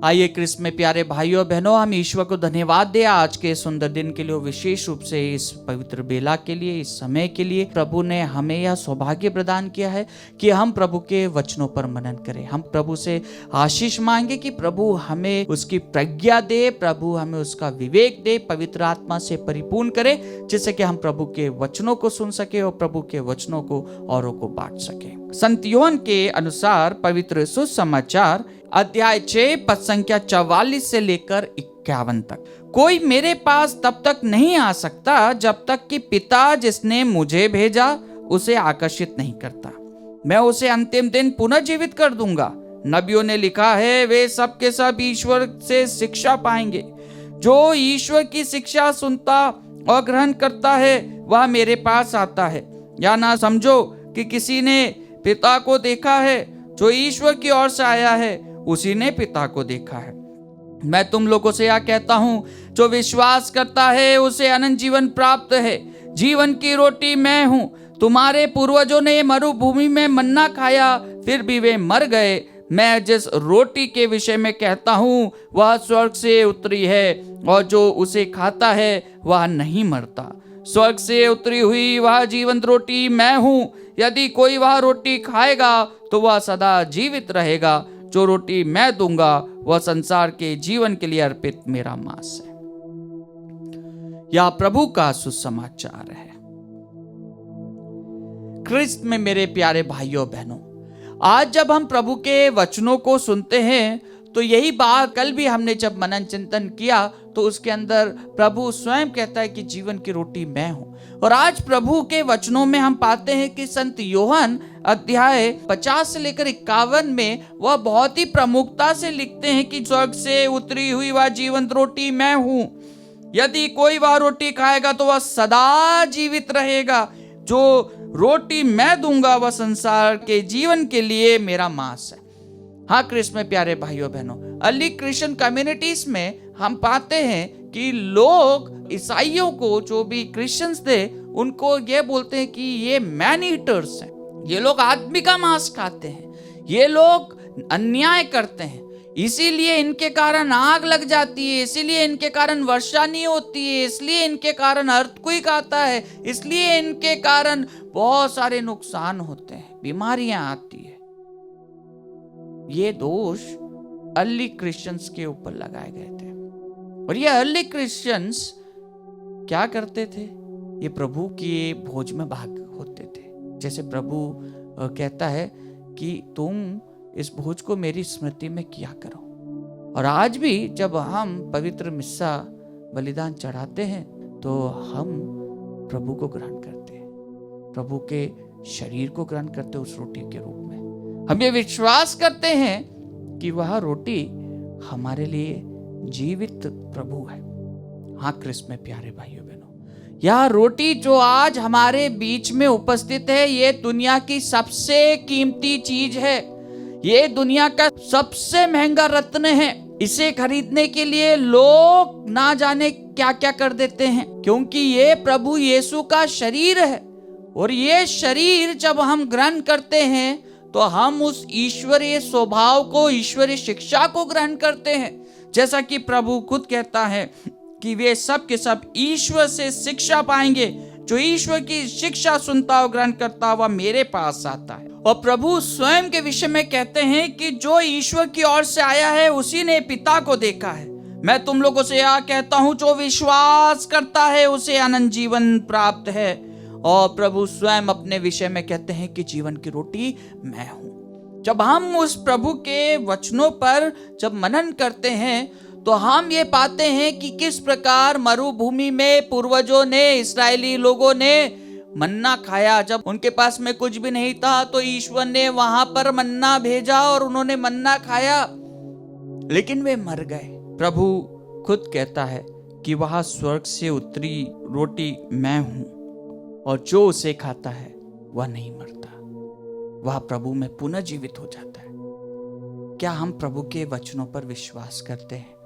आइए क्रिस्त में प्यारे भाइयों बहनों, हम ईश्वर को धन्यवाद दें आज के सुंदर दिन के लिए, विशेष रूप से इस पवित्र बेला के लिए, इस समय के लिए। प्रभु ने हमें यह सौभाग्य प्रदान किया है कि हम प्रभु के वचनों पर मनन करें। हम प्रभु से आशीष मांगे कि प्रभु हमें उसकी प्रज्ञा दे, प्रभु हमें उसका विवेक दे, पवित्र आत्मा से परिपूर्ण करे, जिससे कि हम प्रभु के वचनों को सुन सके और प्रभु के वचनों को औरों को बांट सके। संत योहन के अनुसार पवित्र सुसमाचार अध्याय 6 पद संख्या 44 से लेकर 51 तक, कोई मेरे पास तब तक नहीं आ सकता जब तक कि पिता जिसने मुझे भेजा उसे आकर्षित नहीं करता। मैं उसे अंतिम दिन पुनः जीवित कर दूंगा। नबियों ने लिखा है, वे सब के सब ईश्वर से शिक्षा पाएंगे। जो ईश्वर की शिक्षा सुनता और ग्रहण करता है वह मेरे पास आता है। या ना समझो कि किसी ने पिता को देखा है, जो ईश्वर की ओर से आया है उसी ने पिता को देखा है। मैं तुम लोगों से यह कहता हूं, जो विश्वास करता है उसे अनंत जीवन प्राप्त है। जीवन की रोटी मैं हूं। तुम्हारे पूर्वजों ने मरुभूमि में मन्ना खाया, फिर भी वे मर गए। मैं जिस रोटी के विषय में कहता हूं वह स्वर्ग से उतरी है, और जो उसे खाता है वह नहीं मरता। स्वर्ग से उतरी हुई वह जीवंत रोटी मैं हूं। यदि कोई वह रोटी खाएगा तो वह सदा जीवित रहेगा। जो रोटी मैं दूंगा वह संसार के जीवन के लिए अर्पित मेरा मांस है। यह प्रभु का सुसमाचार है। क्रिस्त में मेरे प्यारे भाइयों बहनों, आज जब हम प्रभु के वचनों को सुनते हैं तो यही बात कल भी हमने जब मनन चिंतन किया तो उसके अंदर प्रभु स्वयं कहता है कि जीवन की रोटी मैं हूं। और आज प्रभु के वचनों में हम पाते हैं कि संत योहन अध्याय 50 से लेकर 51 में वह बहुत ही प्रमुखता से लिखते हैं कि स्वर्ग से उतरी हुई वह जीवंत रोटी मैं हूं। यदि कोई वह रोटी खाएगा तो वह सदा जीवित रहेगा। जो रोटी मैं दूंगा वह संसार के जीवन के लिए मेरा मांस है। हाँ क्रिस्त में प्यारे भाइयों बहनों, अर्ली क्रिश्चियन कम्युनिटीज में हम पाते हैं कि लोग ईसाइयों को, जो भी क्रिश्चियंस थे, उनको ये बोलते हैं कि ये मैन ईटर्स हैं, ये लोग आदमी का मांस खाते हैं, ये लोग अन्याय करते हैं, इसीलिए इनके कारण आग लग जाती है, इसीलिए इनके कारण वर्षा नहीं होती है, इसलिए इनके कारण अर्थक्वेक आता है, इसलिए इनके कारण बहुत सारे नुकसान होते हैं, बीमारियां आती है। ये दोष अर्ली क्रिश्चियंस के ऊपर लगाए गए थे। और ये अर्ली क्रिश्चियंस क्या करते थे? ये प्रभु के भोज में भाग होते थे। जैसे प्रभु कहता है कि तुम इस भोज को मेरी स्मृति में किया करो। और आज भी जब हम पवित्र मिस्सा बलिदान चढ़ाते हैं तो हम प्रभु को ग्रहण करते हैं, प्रभु के शरीर को ग्रहण करते हैं उस रोटी के रूप में। हम ये विश्वास करते हैं कि वह रोटी हमारे लिए जीवित प्रभु है। हाँ क्रिस्त में प्यारे भाइयों बहनों, यह रोटी जो आज हमारे बीच में उपस्थित है, ये दुनिया की सबसे कीमती चीज है। ये दुनिया का सबसे महंगा रत्न है। इसे खरीदने के लिए लोग ना जाने क्या क्या कर देते हैं, क्योंकि ये प्रभु यीशु का शरीर है। और ये शरीर जब हम ग्रहण करते हैं तो हम उस ईश्वरीय स्वभाव को, ईश्वरीय शिक्षा को ग्रहण करते हैं। जैसा कि प्रभु खुद कहता है कि वे सब के सब ईश्वर से शिक्षा पाएंगे। जो ईश्वर की शिक्षा सुनता और ग्रहण करता वह मेरे पास आता है। और प्रभु स्वयं के विषय में कहते हैं कि जो ईश्वर की ओर से आया है उसी ने पिता को देखा है। मैं तुम लोगों से यह कहता हूं, जो विश्वास करता है उसे अनंत जीवन प्राप्त है। और प्रभु स्वयं अपने विषय में कहते हैं कि जीवन की रोटी मैं हूं। जब हम उस प्रभु के वचनों पर जब मनन करते हैं तो हम ये पाते हैं कि किस प्रकार मरुभूमि में पूर्वजों ने, इस्राएली लोगों ने मन्ना खाया। जब उनके पास में कुछ भी नहीं था तो ईश्वर ने वहां पर मन्ना भेजा और उन्होंने मन्ना खाया, लेकिन वे मर गए। प्रभु खुद कहता है कि वह स्वर्ग से उतरी रोटी मैं हूं, और जो उसे खाता है वह नहीं मरता, वह प्रभु में पुनः जीवित हो जाता है। क्या हम प्रभु के वचनों पर विश्वास करते हैं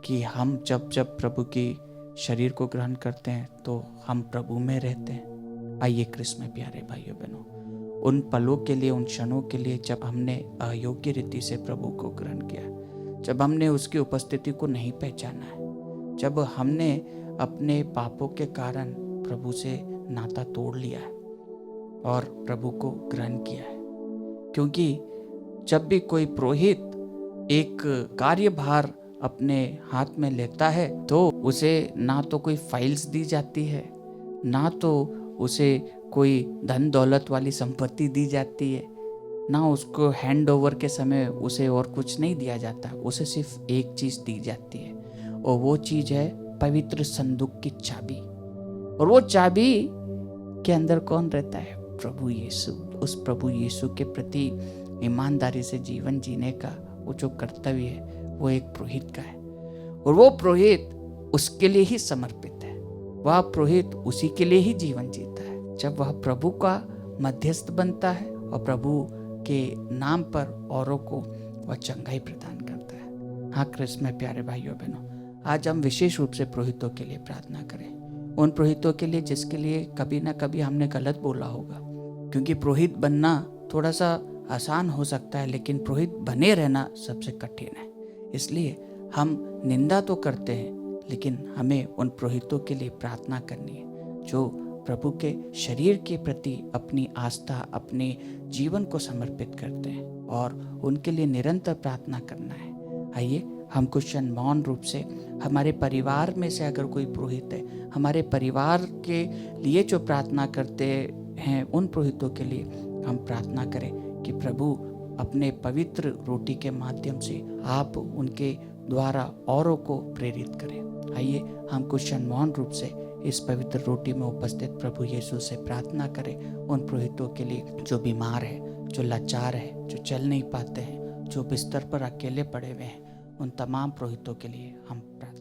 कि हम जब प्रभु की शरीर को ग्रहण करते हैं तो हम प्रभु में रहते हैं? आइए क्रिस्त में प्यारे भाइयों बहनों, उन पलों के लिए, उन क्षणों के लिए जब हमने अयोग्य रीति से प्रभु को ग्रहण किया, जब हमने उसकी उपस्थिति को नहीं पहचाना है, जब हमने अपने पापों के कारण प्रभु से नाता तोड़ लिया है और प्रभु को ग्रहण किया है। क्योंकि जब भी कोई पुरोहित एक कार्यभार अपने हाथ में लेता है तो उसे ना तो कोई फाइल्स दी जाती है, ना तो उसे कोई धन दौलत वाली संपत्ति दी जाती है, ना उसको हैंड ओवर के समय उसे और कुछ नहीं दिया जाता। उसे सिर्फ एक चीज़ दी जाती है और वो चीज़ है पवित्र संदूक की चाबी। और वो चाबी के अंदर कौन रहता है? प्रभु यीशु। उस प्रभु यीशु के प्रति ईमानदारी से जीवन जीने का वो जो कर्तव्य है वो एक पुरोहित का है, और वो पुरोहित उसके लिए ही समर्पित है। वह पुरोहित उसी के लिए ही जीवन जीता है। जब वह प्रभु का मध्यस्थ बनता है और प्रभु के नाम पर औरों को वह चंगाई प्रदान करता है। हाँ क्रिस्त में प्यारे भाइयों बहनों, आज हम विशेष रूप से पुरोहितों के लिए प्रार्थना करें। उन पुरोहितों के लिए जिसके लिए कभी ना कभी हमने गलत बोला होगा, क्योंकि पुरोहित बनना थोड़ा सा आसान हो सकता है, लेकिन पुरोहित बने रहना सबसे कठिन है। इसलिए हम निंदा तो करते हैं, लेकिन हमें उन पुरोहितों के लिए प्रार्थना करनी है जो प्रभु के शरीर के प्रति अपनी आस्था, अपने जीवन को समर्पित करते हैं, और उनके लिए निरंतर प्रार्थना करना है। आइए हम क्वेश्चन मौन रूप से हमारे परिवार में से अगर कोई पुरोहित है, हमारे परिवार के लिए जो प्रार्थना करते हैं, उन पुरोहितों के लिए हम प्रार्थना करें कि प्रभु अपने पवित्र रोटी के माध्यम से आप उनके द्वारा औरों को प्रेरित करें। आइए हम क्वेश्चन मौन रूप से इस पवित्र रोटी में उपस्थित प्रभु यीशु से प्रार्थना करें उन पुरोहितों के लिए जो बीमार है, जो लाचार है, जो चल नहीं पाते हैं, जो बिस्तर पर अकेले पड़े हुए हैं। उन तमाम पुरोहितों के लिए हम प्रार्थना